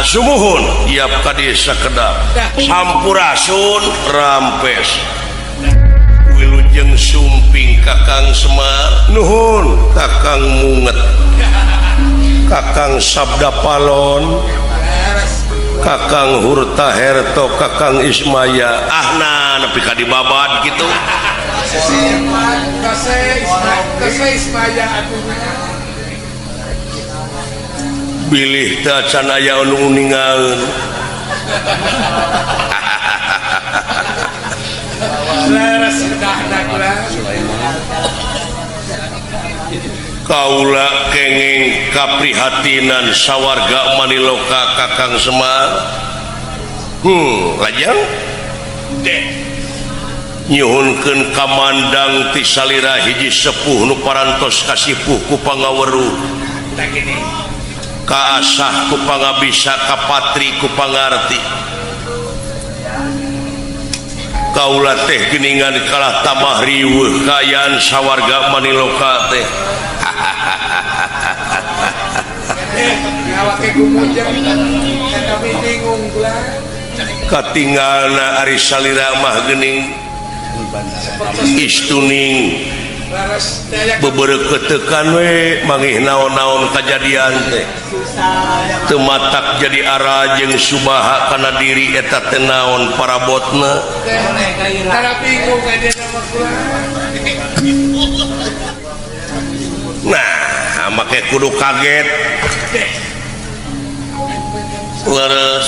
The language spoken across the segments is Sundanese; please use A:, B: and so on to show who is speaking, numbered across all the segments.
A: sumuhun iap ka desa kedap sampurasun rampes wilujeng sumping Kakang Semar nuhun Kakang Munget Kakang Sabda Palon Kakang Hurta Herto Kakang Ismaya ahna nepi ka dibabad gitu bilih teh can aya anu ningaeun kaula kenging kaprihatinan sawarga Maniloka Kakang Semar lajang nyuhunkeun kamandang ti salira hiji sepuh nu parantos kasipuh ku pangaweruh kaasah ku pangabisa kapatri ku pangarti kaula teh geuningan kalah tamah riweuh kayaan sawarga Maniloka teh katinggalna ari salira mah geuning istuning bebereu ketekan we mangih naon-naon kajadian teh teu matak jadi ara jeung subaha kana diri eta teh naon parabotna nah make kudu kaget leres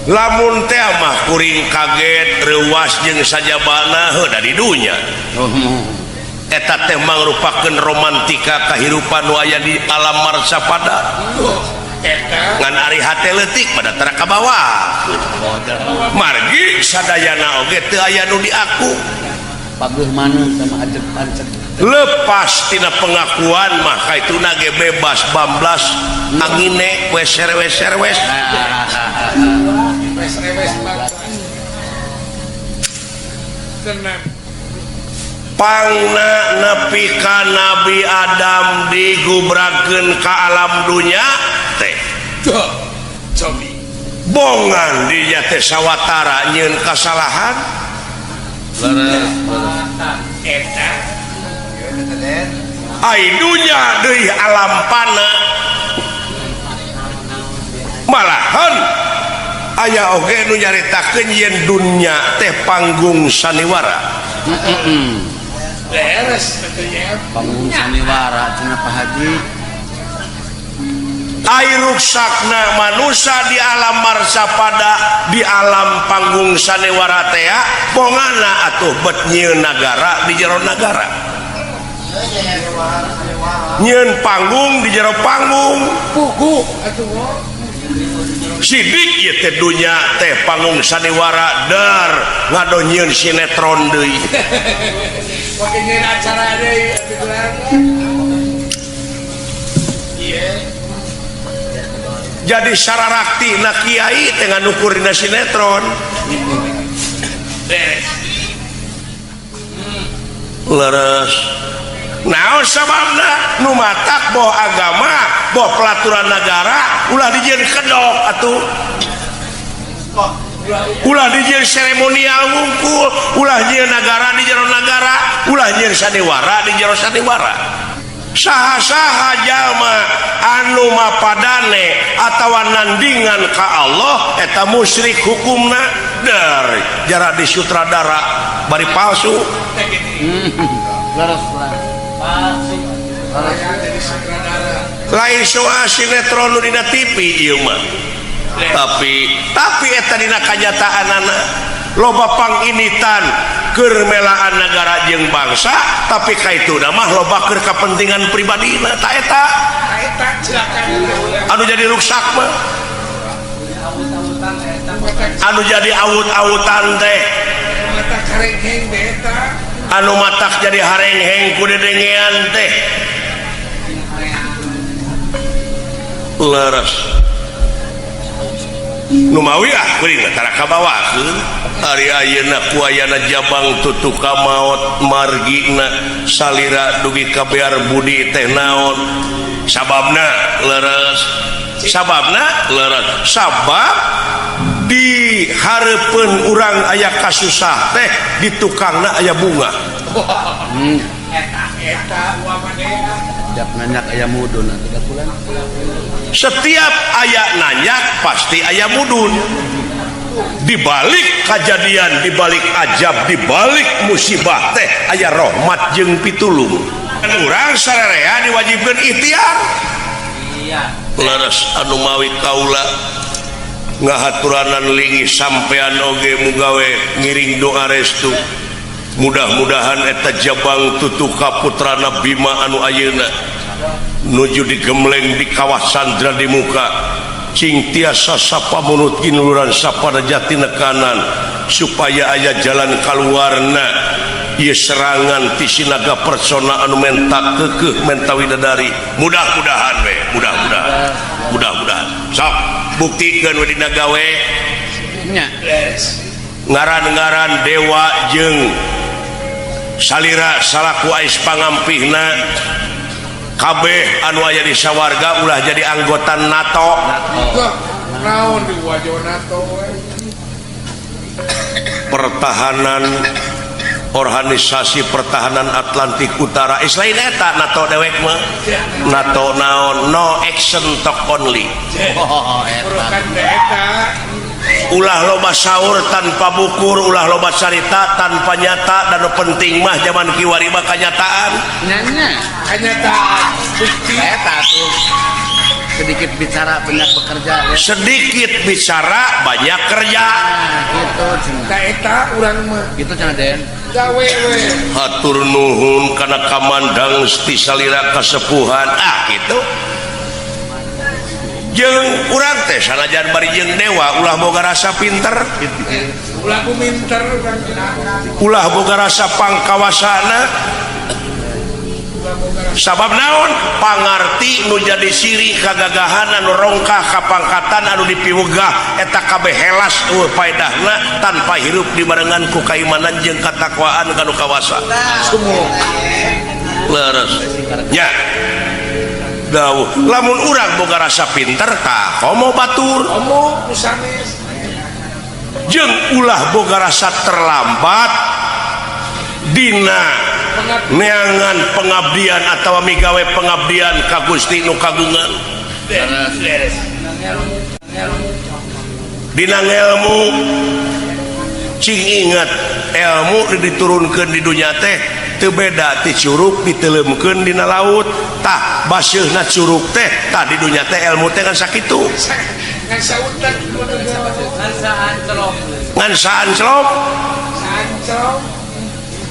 A: lamun teh mah kuring kaget reuas jeung sajabana heuh di dunya eta teh mangrupakeun romantika kahirupan nu aya di alam marsapada ngan ari hate leutik pada tara ka bawah margi sadayana oge teu aya nu diaku
B: pageuh maneh sama ajeg pancet
A: lepas tina pengakuan mah kaituna ge bebas bamblas angine weser-weser wes pangna nepi ka Nabi Adam digubrakeun ka alam dunya teh bongan dinya teh sawatara nyieun kasalahan ai dunya deui alam pana malahan aya oge nu nyaritakeun yen dunya teh panggung saniwara
B: beres panggung saniwara cenah Pak Haji
A: ai ruksakna manusia di alam marsapada di alam panggung saniwara teh bongana atuh bet nyieun nagara di jero nagara nyieun panggung di jero panggung pugu atuh sidik ieu teh dunya teh panggung saniwara dar ngadonyieun sinetron deui
C: pake nyieun acara deui
A: jadi sararakti na kiai teh nganukur dina sinetron leres naon sababna nu matak boh agama boh pelaturan negara ulah dijieun kedok atuh ulah dijieun seremonial ngungkul ulah nyieun nagara di jero nagara ulah nyieun sandiwara di jero sandiwara saha-saha jalma anu mapadane atawa nandingan ka Allah eta musyrik hukumna dari jara di sutradara bari palsu lain soal sinetron dina TV ieu mah tapi eta dina kanyataanana loba panginitan keur melaan negara jeung bangsa tapi kaituna mah loba keur kapentingan pribadina ta eta anu jadi ruksak mah anu jadi awut-awutan teh anu matak jadi harengheng ku dedengean teh leres numawi kuring tara kabawakeun ari ayeuna ku ayana jabang tutuka maot margina salira dugi ka bear budi teh naon sababna leres sababna leres sabab di hareupeun urang aya kasusah teh di tukangna aya bunga.
C: Eta uamane
B: Tiap nanyak aya mudun atuh pulang.
A: Setiap aya nanyak pasti aya mudun. Di balik kejadian, di balik ajab, di balik musibah teh aya rahmat jeung pitulung. Urang sarerea diwajibkeun ikhtiar.
B: Iya.
A: Leres anu mawi kaula ngahaturanan lingi sampean oge mugawe ngiring doa restu. Mudah-mudahan eta jabang tutuka putrana Bima anu ayeuna nuju digemleng di kawasan di muka cing tiasa sapamunut kinuluran sapada jati nekanan supaya aya jalan kaluarna ieu serangan ti sinaga persona anu menta keukeuh menta widadari. Mudah-mudahan we, mudah-mudahan sok buktikeun we dina gawe
B: Nya.
A: ngaran-ngaran dewa jeung salira salaku ais pangampihna kabeh anu aya di sawarga ulah jadi anggota NATO.
C: naon di wajah NATO
A: Pertahanan Organisasi Pertahanan Atlantik Utara lain eta NATO dewek mah. NATO naon no action talk only.
B: Oh, eta.
C: burukan eta
A: Ulah loba saur tanpa bukur, ulah loba carita tanpa nyata, dan penting mah zaman kiwari mah kanyataan.
B: Nya.
C: kenyataan bukti
B: Eta tuh. Sedikit bicara banyak bekerja ya.
A: Sedikit bicara banyak kerja.
B: Nah, gitu cenah.
C: ka eta urang mah
B: Gitu cenah Den.
C: gawe we
A: Hatur nuhun kana kamandang sti salira kasepuhan gitu. Jeung urang teh sanajan bari jeung dewa ulah boga rasa pinter,
C: ulah ku minter
A: ulah boga rasa pangkawasana. Sabab naon? Pangarti nu jadi siri kagagahan anu rongkah kapangkatan anu dipiwegah eta kabeh helas faedahna tanpa hirup dibarengan ku kaimanan jeung katakwaan kanu kawasa.
C: semua
A: Leres nya dawuh lamun urang boga rasa pinter tah komo batur
C: omong kusanes
A: jeung ulah boga rasa terlambat dina neangan pengabdian atawa migawe pengabdian ka Gusti nu kagungan dina ngelmu cing ingat ilmu diturunkeun di dunya teh teu beda ti curug diteuleumkeun dina laut tah baseuhna curug teh tah di dunya teh ilmu teh kan sakitu
C: ngan sautan
A: ngan saan celop
C: sancong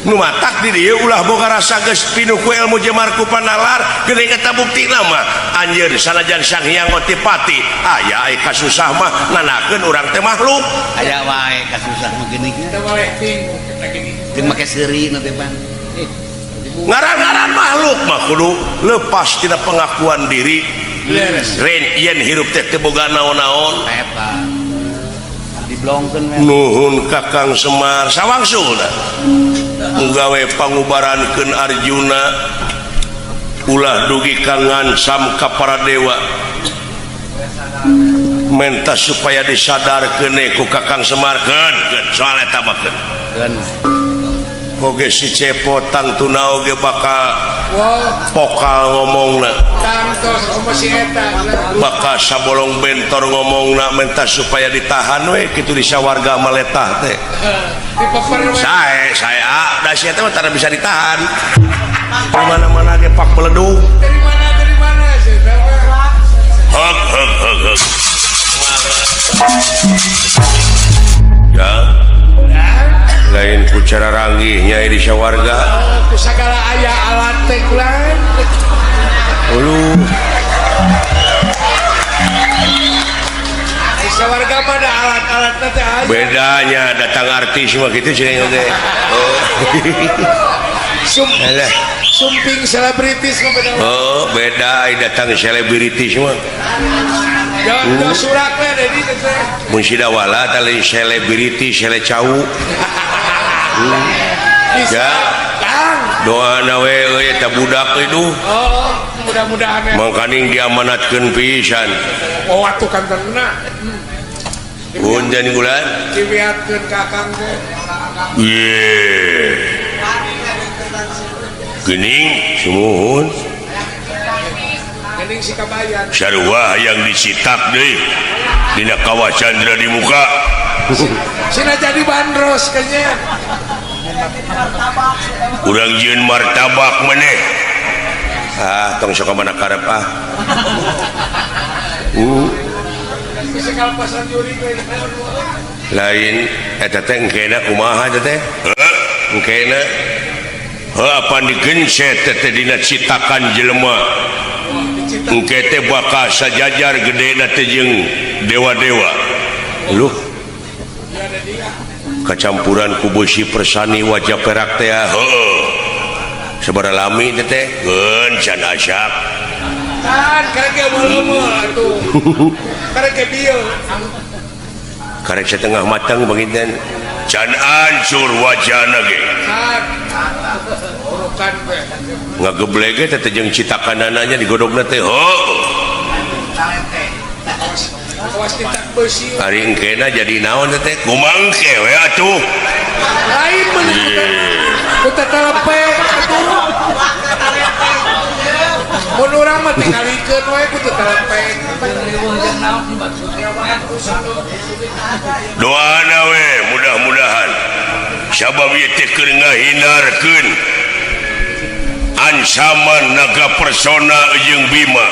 A: nu matak di dieu ulah boga rasa geus pinuh ku ilmu jemarku panalar geuning eta buktina mah anjeun sanajan Sang Hyang Otipati aya ai kasusah mah nanakeun urang teh makhluk
B: Aya wae kasusah mah geuning.
C: kita boleh bingung kita gini
B: Teu make seuri na teh Pan.
A: ngaran-ngaran makhluk mah kudu lepas tina pengakuan diri
C: beres
A: ren yen hirup teh teu boga naon-naon.
B: Eta. Diblongkeun we.
A: Nuhun Kakang Semar sawangsungna nggawe pangubarankeun Arjuna ulah dugi kangan sam ka para dewa menta supaya disadarkeun ku Kakang Semar keun soal eta mah keun
B: Keun.
A: oge si Cepotang tuna oge bakal
C: wow
A: pokal ngomongna
C: kantos sama si eta
A: bakal sabolong bentor ngomongna menta supaya ditahan we kitu di sawarga maletah teh
C: di paper
A: saya da sia teh mah tara bisa ditahan di mana-mana ge pak beledug
C: dari mana sih
A: hek ya lain ku cara ranggihnya di sawarga
C: ku sagala aya alat teh kulan
A: ulu
C: di warga mah ada alat-alat teh aya
A: bedanya datang artis mah gitu sih oke alah
C: sumping selebritis mah beda
A: beda datang selebritis mah
C: jangan surak we deui teh
A: mun sidawala tali selebriti sele cau
C: bisa
A: ya
C: kang
A: doa nawe eta budak itu
C: oh mudah-mudahan ya.
A: mangkaning diamanatkeun pisan
C: Oh atuh kan tenang.
A: punten gulan
C: Dibiarkeun kakang teh.
A: geuning sumuhun
C: Gening si kabayan.
A: sarua yang dicitak deui dina kawah Candra di muka
C: Sina jadi bandros kayaknya.
A: urang jieun martabak maneh tong sok mana karep
C: Bisa kalpasan juri gue.
A: lain eta teh engkena kumaha teh engkena apa digencet teh dina citakan jelema engke teh bakal sajajar gedena teh jeung dewa-dewa luh kacampuran ku besi persani wajah perak teh heuh sabaraha lami teh geun can asyak
C: Kan karek meuleumeul atuh. Karek dieu.
A: karek setengah matang begitu can ancur wajahna ge
C: Kan. Urukan teh.
A: ngageblek ge teh jeung citakanananya digodogna teh heuh
C: Awas tindak besi.
A: ari engkena jadi naon teh kumangke we atuh
C: Lain meuleuh. Kuta telepe atuh. Mun urang mah tingalikeun we kudu telepe.
A: doana we mudah-mudahan sabab ieu teh keur ngahinarkeun ancaman naga persona jeung Bima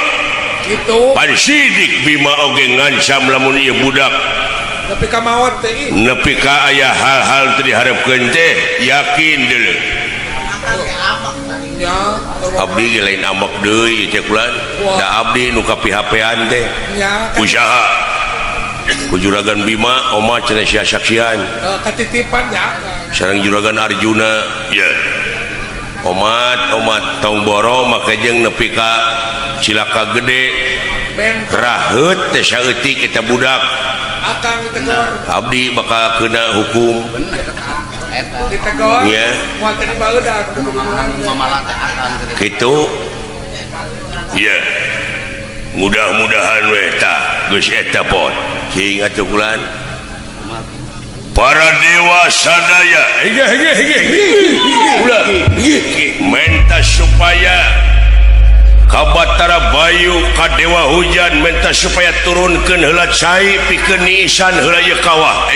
C: Gitu.
A: pan sidik Bima oge ngancam lamun ieu budak
C: Tapi kamawat teh ieu.
A: nepi ka aya hal-hal teu diharepkeun teh yakin deuleu
C: Ya.
A: abdi ge lain amak deui cek ulan da abdi nu kapihapean teh
C: Ya.
A: usaha ku juragan Bima oma cenah sia saksian
C: Ketitipan ya.
A: sareng juragan Arjuna ya omat tong boro make jeung nepi ka cilaka gede
C: Ben
A: raheut teh saeutik eta budak
C: akang ditegor.
A: abdi bakal kena hukum
C: Ditegor.
A: ya
C: Moal teh dibaeudan.
A: kitu ya mudah-mudahan we tah geus eta pot cing atuh kulan para dewa sadaya ulah menta supaya kabatara bayu ka dewa hujan menta supaya turunkeun heula cai pikeun niisan heula ieu kawah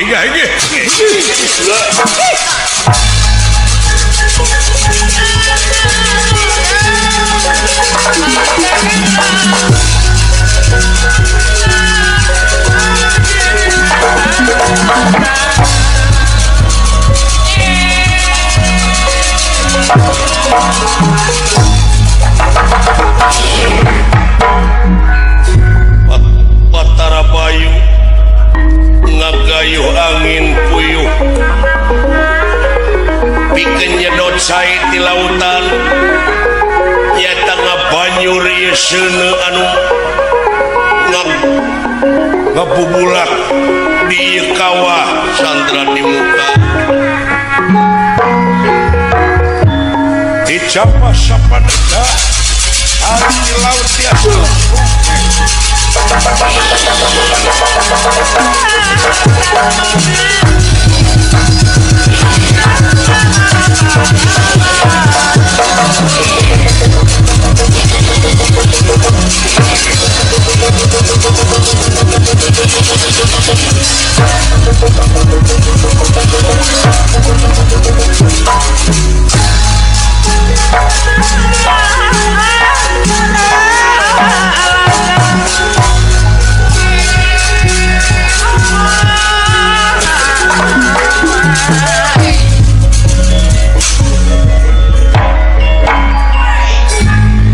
A: Batara bayu ngagayuh angin puyuh pikeun nyedot cai ti lautan nyata ngabanyur ieu seuneu anu ngabubulak di ieu kawah sandra di muka dicapa sapadega ari di laut tiasa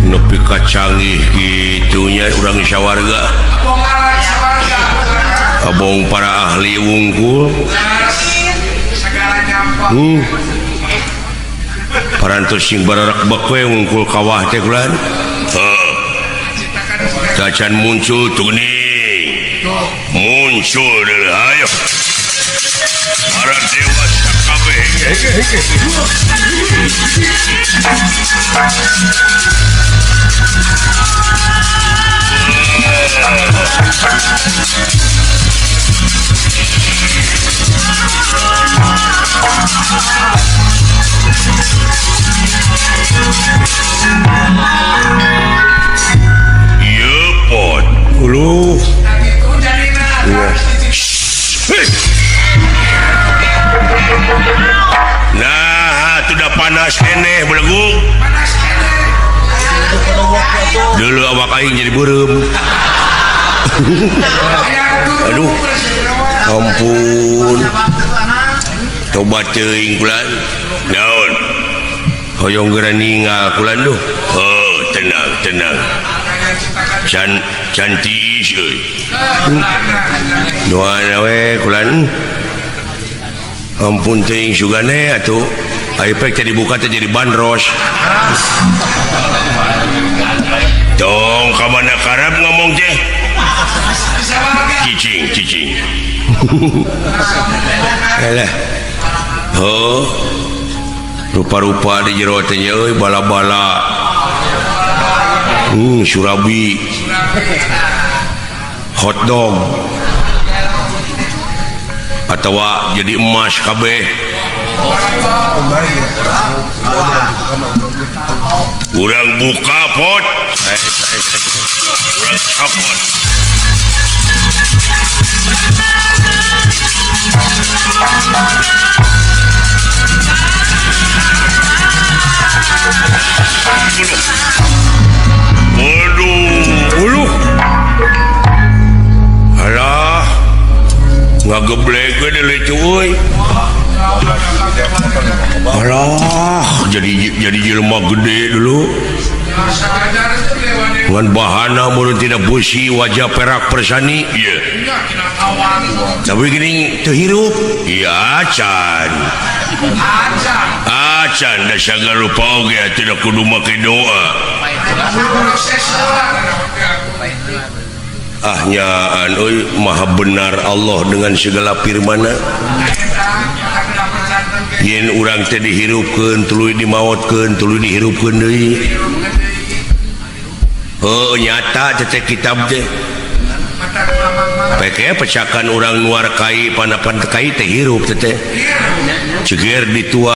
A: nepi ka canggih kitunya urang sawarga abong para ahli wungkul parantos sing bararak bakwe wungkul kawah teh kulan tacan muncul tuning muncul deui ayo para dewa sakabeh panas keneh belegu dulu awak aing jadi berem aduh ampun coba teuing kulan naon hoyong geura ninggal kulan duh oh tenang can tiis euy doana we kulan ampun teuing sugane atuh aipek teh dibuka teh jadi bandros tong ka mana karab ngomong teh cicing alah oh rupa-rupa di jero teh euy bala-bala surabi hotdog atau jadi emas kabeh urang buka pot urang kapot waduh alah ngageblek we deuleu cuy alah jadi jelema gede dulu ngan bahana mun tidak besi wajah perak persani iya tapi gini teu hirup iya acan da sagala rupa oge tidak kudu make doa nyaan euy maha benar Allah dengan segala firman-Na yen urang teh dihirupkeun tuluy dimaotkeun tuluy dihirupkeun deui nyata teh kitab teh peke pecakan urang nuar kai panapan kai teh hirup teh ceger ditua